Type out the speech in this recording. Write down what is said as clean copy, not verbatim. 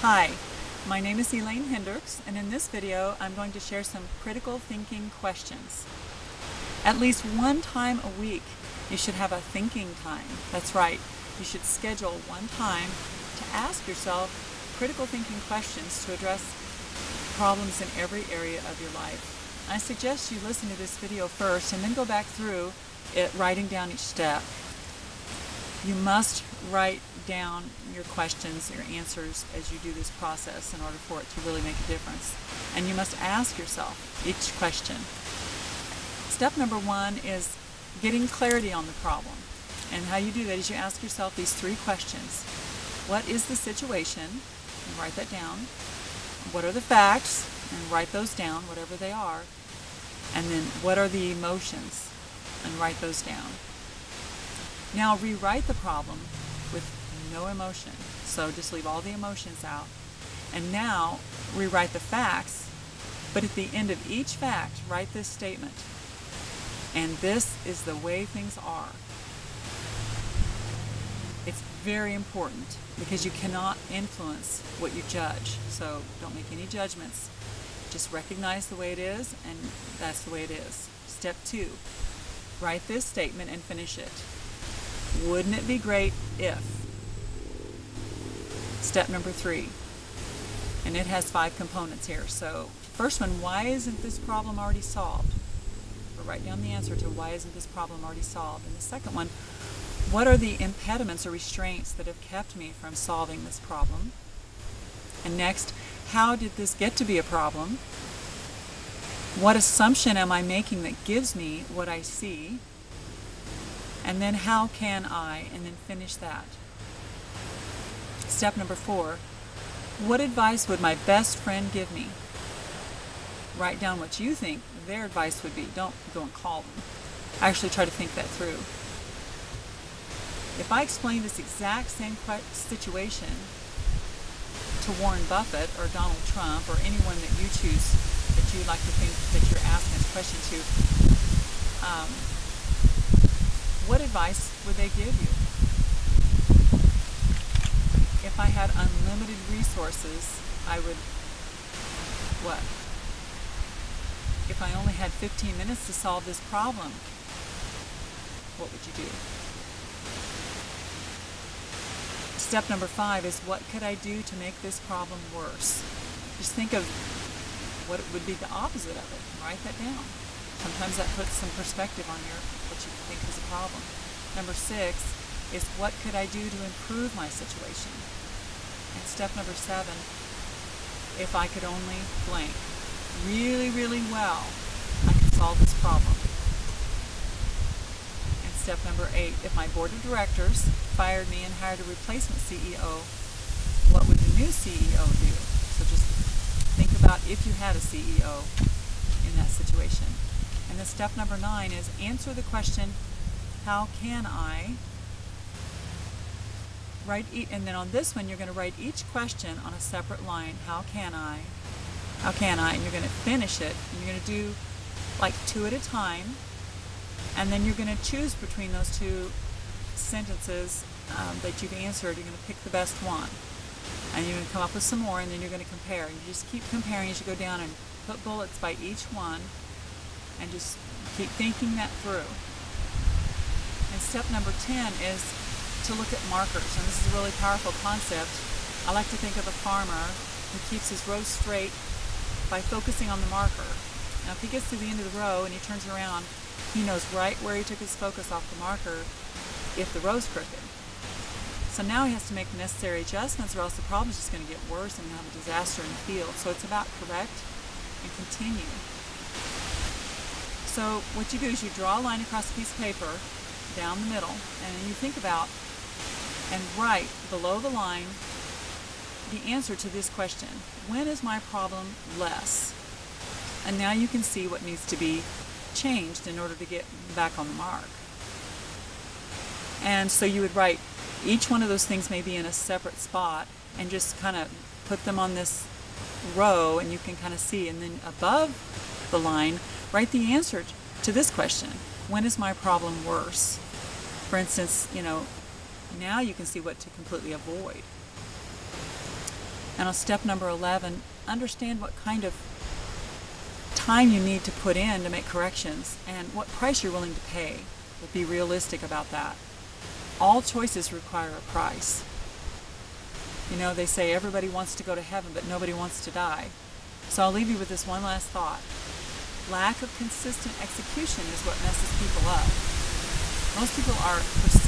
Hi, my name is Elaine Hendricks, and in this video I'm going to share some critical thinking questions. At least one time a week you should have a thinking time. That's right, you should schedule one time to ask yourself critical thinking questions to address problems in every area of your life. I suggest you listen to this video first and then go back through it, writing down each step. You must write down your questions, your answers as you do this process in order for it to really make a difference. And you must ask yourself each question. Step number one is getting clarity on the problem. And how you do that is you ask yourself these three questions. What is the situation? And write that down. What are the facts? And write those down, whatever they are. And then what are the emotions? And write those down. Now rewrite the problem with no emotion. So just leave all the emotions out. And now rewrite the facts, but at the end of each fact, write this statement. And this is the way things are. It's very important because you cannot influence what you judge. So don't make any judgments. Just recognize the way it is, and that's the way it is. Step two, write this statement and finish it. Wouldn't it be great if? Step number three, and it has 5 components here. So first one, why isn't this problem already solved? Or write down the answer to why isn't this problem already solved. And the second one, what are the impediments or restraints that have kept me from solving this problem? And next, how did this get to be a problem? What assumption am I making that gives me what I see? And then how can I, and then finish that. Step number 4, what advice would my best friend give me? Write down what you think their advice would be. Don't go and call them. Actually try to think that through. If I explain this exact same situation to Warren Buffett or Donald Trump or anyone that you choose that you'd like to think that you're asking this question to, what advice would they give you? If I had unlimited resources, I would, what? If I only had 15 minutes to solve this problem, what would you do? Step number 5 is what could I do to make this problem worse? Just think of what would be the opposite of it and write that down. Sometimes that puts some perspective on what you think is a problem. Number 6 is what could I do to improve my situation? And step number 7, if I could only blank really, really well, I could solve this problem. And step number 8, if my board of directors fired me and hired a replacement CEO, what would the new CEO do? So just think about if you had a CEO in that situation. And then step number 9 is answer the question, how can I? And then on this one you're going to write each question on a separate line. How can I? How can I? And you're going to finish it. And you're going to do like 2 at a time. And then you're going to choose between those 2 sentences that you've answered. You're going to pick the best one. And you're going to come up with some more, and then you're going to compare. And you just keep comparing as you go down and put bullets by each one. And just keep thinking that through. And step number 10 is to look at markers. And this is a really powerful concept. I like to think of a farmer who keeps his row straight by focusing on the marker. Now if he gets to the end of the row and he turns around, he knows right where he took his focus off the marker if the row's crooked. So now he has to make the necessary adjustments, or else the problem's just going to get worse and we'll have a disaster in the field. So it's about correct and continue. So what you do is you draw a line across a piece of paper down the middle, and then you think about and write below the line the answer to this question. When is my problem less? And now you can see what needs to be changed in order to get back on the mark. And so you would write each one of those things may be in a separate spot and just kind of put them on this row, and you can kind of see. And then above the line, write the answer to this question. When is my problem worse? For instance, now you can see what to completely avoid. And on step number 11, understand what kind of time you need to put in to make corrections and what price you're willing to pay. But be realistic about that. All choices require a price. You know, they say everybody wants to go to heaven, but nobody wants to die. So I'll leave you with this one last thought. Lack of consistent execution is what messes people up. Most people are persistent